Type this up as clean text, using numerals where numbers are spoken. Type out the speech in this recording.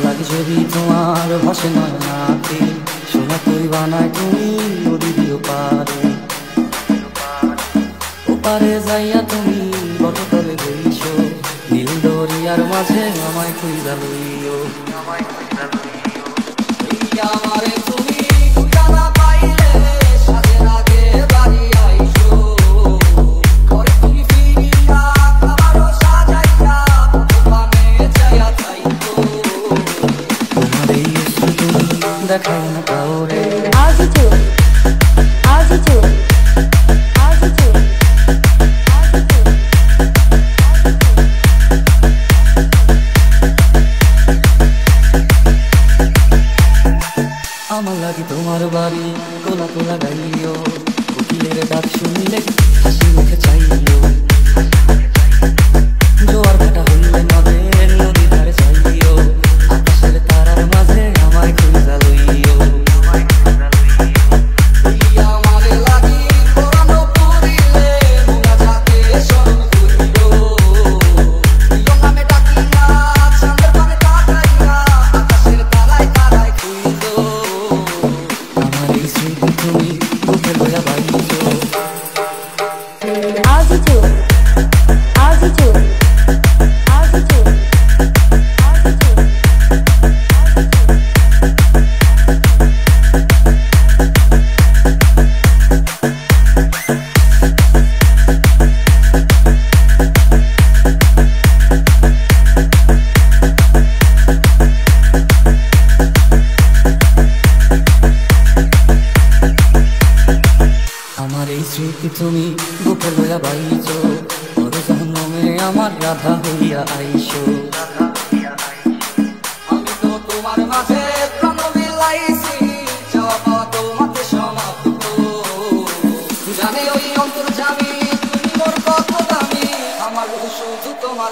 লাগে যদি তোমার ভাসে নয়নাতে, সোনা তুই বানায় তুমি নদী দিও পারে। ওপারে যাইয়া তুমি বটতলে বইছো, নীল দরিয়ার মাঝে আমায় খুঁজা লইও। আমারে তুমি ঠিকানা পাইলে সাজের আগে বাড়ি আইসো, পরে তুমি ফিরিয়া খাবারও সাজাইয়া দোকানে যাইয়া খাইতো। তোমার এই স্মৃতি দেখাই না কাউরে। আজও আজও আজও আমার লাগি তোমার বাড়ি কোলা কোলা গাইও, কোকিলের ডাক শুনিলে হাসি মুখে চাইও। জোয়ার ভাটা হইলে নদের নদী ধারে চাইও, আকাশের তারার মাঝে আমায় খুঁজা লইও। আমারে লাগি পুরানো পুরিলে মোনা যাতে স্মরণ করিও। প্রিয় নামে ডাকিয়া চাঁদের পানে তাকাইয়া আকাশের তারায় তারায় খুঁজো। আমার এই স্মৃতি তুমি বুকে লইয়া বাইছো। আজও আজও আজও আমার এই স্মৃতি তুমি বুকে লইয়া বাইছো, ওর জন্মে আমার রাধা হইয়া আইসো। আমি তো তোমার মাঝে প্রাণ বিলাইছি, চাওয়া পাওয়া তোমাতে সমাপ্ত। জানে ওই অন্তর্যামী তুমি মোর কত দামি, আমার শুধু তোমার